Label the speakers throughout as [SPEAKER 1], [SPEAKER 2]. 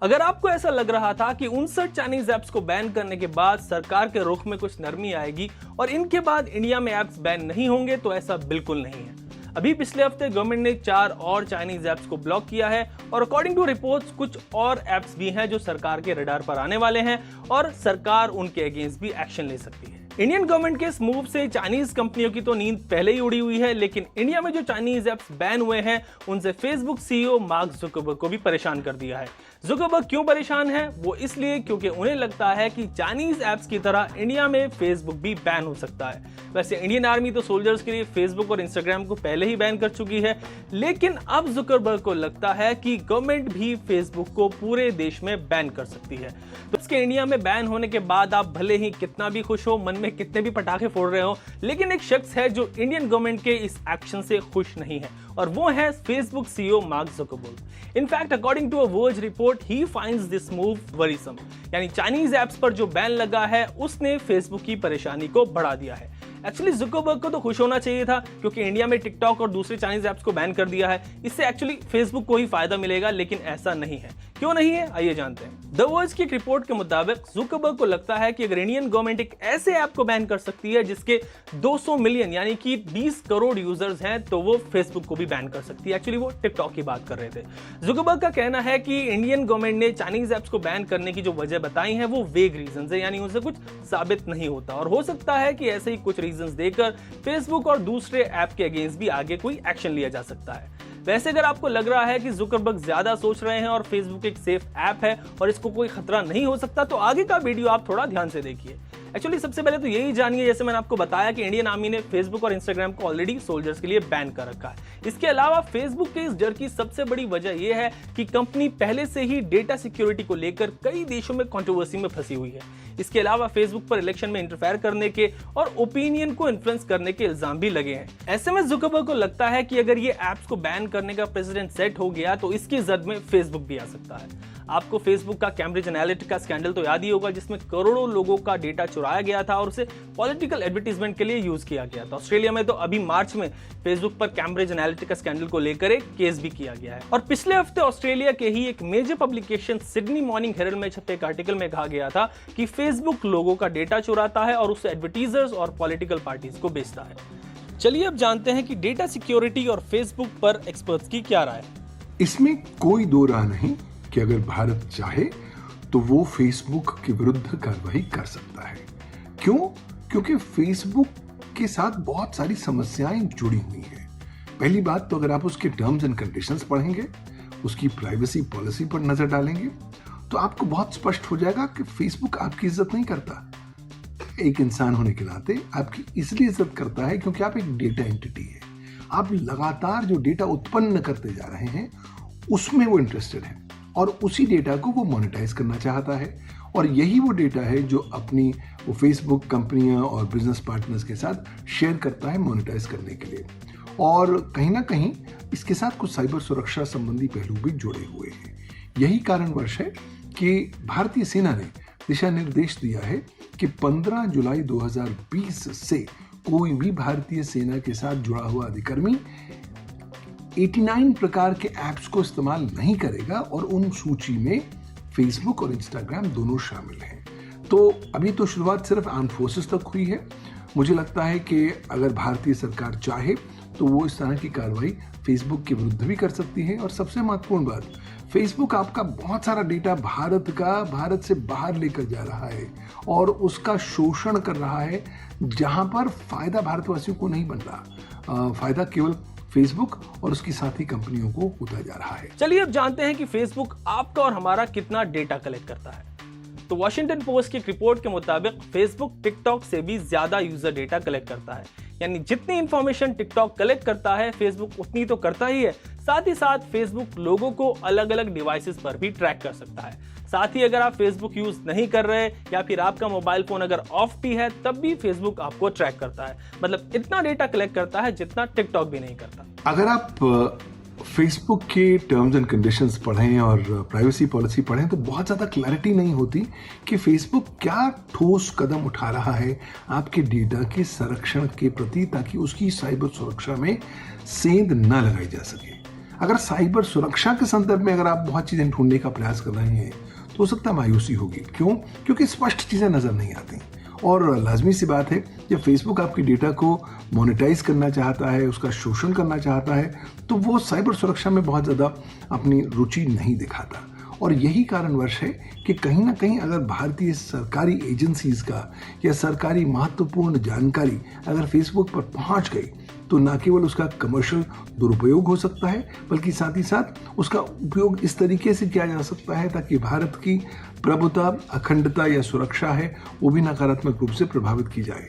[SPEAKER 1] अगर आपको ऐसा लग रहा था कि 59 चाइनीज ऐप्स को बैन करने के बाद सरकार के रुख में कुछ नरमी आएगी और इनके बाद इंडिया में ऐप्स बैन नहीं होंगे, तो ऐसा बिल्कुल नहीं है। अभी पिछले हफ्ते गवर्नमेंट ने 4 और चाइनीज ऐप्स को ब्लॉक किया है और अकॉर्डिंग टू रिपोर्ट्स कुछ और ऐप्स भी हैं जो सरकार के रडार पर आने वाले हैं और सरकार उनके अगेंस्ट भी एक्शन ले सकती है। इंडियन गवर्नमेंट के इस मूव से चाइनीज कंपनियों की तो नींद पहले ही उड़ी हुई है, लेकिन इंडिया में जो चाइनीज ऐप्स बैन हुए हैं उनसे फेसबुक सीईओ मार्क जुकरबर्ग को भी परेशान कर दिया है। जुकरबर्ग क्यों परेशान है? वो इसलिए क्योंकि उन्हें लगता है कि चाइनीज ऐप्स की तरह इंडिया में फेसबुक भी बैन हो सकता है। वैसे इंडियन आर्मी तो सोल्जर्स के लिए फेसबुक और इंस्टाग्राम को पहले ही बैन कर चुकी है, लेकिन अब जुकरबर्ग को लगता है कि गवर्नमेंट भी फेसबुक को पूरे देश में बैन कर सकती है। तो इसके इंडिया में बैन होने के बाद आप भले ही कितना भी खुश हो, मन में कितने भी पटाखे फोड़ रहे हो, लेकिन एक शख्स है जो इंडियन गवर्नमेंट के इस एक्शन से खुश नहीं है और वो है Facebook CEO Mark Zuckerberg. In fact according to a Verge report he finds this move worrisome, यानी चाइनीज ऐप्स पर जो बैन लगा है उसने फेसबुक की परेशानी को बढ़ा दिया है। एक्चुअली जुकरबर्ग को तो खुश होना चाहिए था क्योंकि इंडिया में टिकटॉक और दूसरे चाइनीज ऐप्स को बैन कर दिया है, इससे एक्चुअली फेसबुक को ही फायदा मिलेगा, लेकिन ऐसा नहीं है। क्यों नहीं है, आइए जानते हैं। द वर्ज की एक रिपोर्ट के मुताबिक जुकरबर्ग को लगता है कि अगर इंडियन गवर्नमेंट एक ऐसे ऐप को बैन कर सकती है जिसके 200 मिलियन यानी कि 20 करोड़ यूजर्स हैं, तो वो फेसबुक को भी बैन कर सकती है। एक्चुअली वो टिकटॉक की बात कर रहे थे। जुकरबर्ग का कहना है कि इंडियन गवर्नमेंट ने चाइनीज ऐप्स को बैन करने की जो वजह बताई है वो वेग रीजंस है, यानी उनसे कुछ साबित नहीं होता और हो सकता है कि ऐसे ही कुछ रीजंस देकर फेसबुक और दूसरे ऐप के अगेंस्ट भी आगे कोई एक्शन लिया जा सकता है। वैसे अगर आपको लग रहा है कि जुकरबर्ग ज्यादा सोच रहे हैं और फेसबुक एक सेफ ऐप है और इसको कोई खतरा नहीं हो सकता, तो आगे का वीडियो आप थोड़ा ध्यान से देखिए। एक्चुअली सबसे पहले तो यही जानिए, जैसे मैंने आपको बताया कि इंडियन आर्मी ने फेसबुक और इंस्टाग्राम को ऑलरेडी सोल्जर्स के लिए बैन कर रखा है। इसके अलावा फेसबुक के इस डर की सबसे बड़ी वजह यह है कि कंपनी पहले से ही डेटा सिक्योरिटी को लेकर कई देशों में कंट्रोवर्सी में फंसी हुई है। इसके अलावा फेसबुक पर इलेक्शन में इंटरफेयर करने के और ओपिनियन को इन्फ्लुएंस करने के इल्जाम भी लगे हैं। ऐसे में जुकरबर्ग को लगता है कि अगर ये ऐप्स को बैन करने का प्रेसिडेंट सेट हो गया तो इसकी जद में फेसबुक भी आ सकता है। आपको फेसबुक का कैम्ब्रिज एनालिटिका स्कैंडल तो याद ही होगा, जिसमें करोड़ों लोगों का डेटा चुराया गया था और उसे पॉलिटिकल एडवर्टाइजमेंट के लिए यूज किया गया था। ऑस्ट्रेलिया में तो अभी मार्च में फेसबुक पर कैम्ब्रिज एनालिटिका स्कैंडल को लेकर एक केस भी किया गया है। और पिछले हफ्ते ऑस्ट्रेलिया के ही एक major publication Sydney Morning Herald में छपे एक आर्टिकल में कहा गया था कि फेसबुक लोगों का डेटा चुराता है और उसे एडवर्टाइजर्स और पॉलिटिकल पार्टीज को बेचता है। चलिए अब जानते हैं कि डेटा सिक्योरिटी और फेसबुक पर एक्सपर्ट्स की क्या राय है।
[SPEAKER 2] इसमें कोई दो राय नहीं कि अगर भारत चाहे तो वो फेसबुक के विरुद्ध कार्रवाई कर सकता है। क्यों? क्योंकि फेसबुक के साथ बहुत सारी समस्याएं जुड़ी हुई हैं। पहली बात तो अगर आप उसके टर्म्स एंड कंडीशंस पढ़ेंगे, उसकी प्राइवेसी पॉलिसी पर नजर डालेंगे, तो आपको बहुत स्पष्ट हो जाएगा कि फेसबुक आपकी इज्जत नहीं करता। एक इंसान होने के नाते आपकी इसलिए इज्जत करता है क्योंकि आप एक डेटा एंटिटी है। आप लगातार जो डेटा उत्पन्न करते जा रहे हैं उसमें वो इंटरेस्टेड है और उसी डेटा को वो मोनेटाइज करना चाहता है, और यही वो डेटा है जो अपनी वो फेसबुक कंपनियां और बिजनेस पार्टनर्स के साथ शेयर करता है मोनेटाइज करने के लिए। और कहीं ना कहीं इसके साथ कुछ साइबर सुरक्षा संबंधी पहलू भी जुड़े हुए हैं। यही कारणवश है कि भारतीय सेना ने दिशा निर्देश दिया है कि 15 जुलाई 2020 से कोई भी भारतीय सेना के साथ जुड़ा हुआ अधिकर्मी 89 प्रकार के ऐप्स को इस्तेमाल नहीं करेगा और उन सूची में फेसबुक और इंस्टाग्राम दोनों शामिल हैं। तो अभी तो शुरुआत सिर्फ आर्म्ड फोर्सेस तक हुई है। मुझे लगता है कि अगर भारतीय सरकार चाहे तो वो इस तरह की कार्रवाई फेसबुक के विरुद्ध भी कर सकती है। और सबसे महत्वपूर्ण बात, फेसबुक आपका बहुत सारा डेटा भारत से बाहर लेकर जा रहा है और उसका शोषण कर रहा है, जहां पर फायदा भारतवासियों को नहीं बन रहा। फायदा केवल फेसबुक और उसकी साथी कंपनियों को होता जा रहा है।
[SPEAKER 1] चलिए अब जानते हैं कि फेसबुक आपका और हमारा कितना डेटा कलेक्ट करता है। तो वॉशिंगटन पोस्ट की एक रिपोर्ट के मुताबिक फेसबुक टिकटॉक से भी ज्यादा यूजर डेटा कलेक्ट करता है, यानी जितनी इंफॉर्मेशन टिकटॉक कलेक्ट करता है फेसबुक उतनी तो करता ही है। साथ ही साथ फेसबुक लोगों को अलग अलग डिवाइसेस पर भी ट्रैक कर सकता है। साथ ही अगर आप फेसबुक यूज नहीं कर रहे या फिर आपका मोबाइल फोन अगर ऑफ भी है तब भी फेसबुक आपको ट्रैक करता है। मतलब इतना डेटा कलेक्ट करता है जितना टिकटॉक भी नहीं करता।
[SPEAKER 2] अगर आप फेसबुक के टर्म्स एंड कंडीशंस पढ़ें और प्राइवेसी पॉलिसी पढ़ें तो बहुत ज़्यादा क्लैरिटी नहीं होती कि फेसबुक क्या ठोस कदम उठा रहा है आपके डेटा के संरक्षण के प्रति, ताकि उसकी साइबर सुरक्षा में सेंध न लगाई जा सके। अगर साइबर सुरक्षा के संदर्भ में अगर आप बहुत चीज़ें ढूंढने का प्रयास कर रहे हैं तो हो सकता है मायूसी होगी। क्यों? क्योंकि स्पष्ट चीज़ें नज़र नहीं आती। और लाजमी सी बात है, जब फेसबुक आपकी डेटा को मोनेटाइज करना चाहता है, उसका शोषण करना चाहता है, तो वो साइबर सुरक्षा में बहुत ज़्यादा अपनी रुचि नहीं दिखाता। और यही कारणवश है कि कहीं ना कहीं अगर भारतीय सरकारी एजेंसीज का या सरकारी महत्वपूर्ण जानकारी अगर फेसबुक पर पहुंच गई तो न केवल उसका कमर्शियल दुरुपयोग हो सकता है, बल्कि साथ ही साथ उसका उपयोग इस तरीके से किया जा सकता है ताकि भारत की प्रभुता, अखंडता या सुरक्षा है वो भी नकारात्मक रूप से प्रभावित की जाए।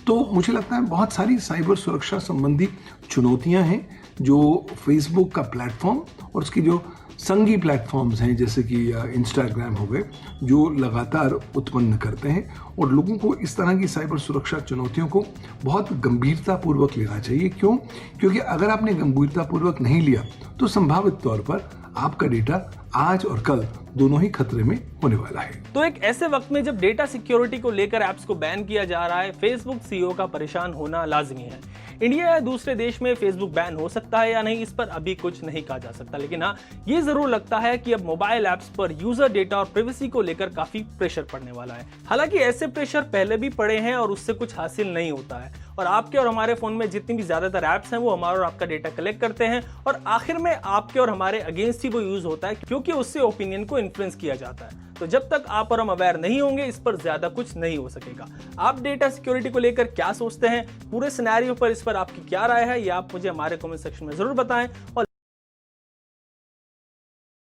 [SPEAKER 2] तो मुझे लगता है बहुत सारी साइबर सुरक्षा संबंधी चुनौतियां हैं जो फेसबुक का प्लेटफॉर्म और उसकी जो संगी प्लेटफॉर्म्स हैं जैसे कि इंस्टाग्राम हो गए, जो लगातार उत्पन्न करते हैं। और लोगों को इस तरह की साइबर सुरक्षा चुनौतियों को बहुत गंभीरतापूर्वक लेना चाहिए। क्यों? क्योंकि अगर आपने गंभीरतापूर्वक नहीं लिया तो संभावित तौर पर आपका डेटा आज और कल दोनों ही खतरे में होने वाला है।
[SPEAKER 1] तो एक ऐसे वक्त में जब डेटा सिक्योरिटी को लेकर ऐप्स को बैन किया जा रहा है, फेसबुक सीईओ का परेशान होना लाजमी है। इंडिया या दूसरे देश में फेसबुक बैन हो सकता है या नहीं, इस पर अभी कुछ नहीं कहा जा सकता, लेकिन हाँ ये जरूर लगता है कि अब मोबाइल ऐप्स पर यूजर डेटा और प्राइवेसी को लेकर काफी प्रेशर पड़ने वाला है। हालांकि ऐसे प्रेशर पहले भी पड़े हैं और उससे कुछ हासिल नहीं होता है। और आपके और हमारे फोन में जितनी भी ज्यादातर ऐप्स हैं वो हमारा और आपका डेटा कलेक्ट करते हैं और आखिर में आपके और हमारे अगेंस्ट ही वो यूज होता है, क्योंकि उससे ओपिनियन को इन्फ्लुएंस किया जाता है। तो जब तक आप और हम अवेयर नहीं होंगे इस पर ज्यादा कुछ नहीं हो सकेगा। आप डेटा सिक्योरिटी को लेकर क्या सोचते हैं, पूरे सिनेरियो पर इस पर आपकी क्या राय है, ये आप मुझे हमारे कमेंट सेक्शन में जरूर बताएं। और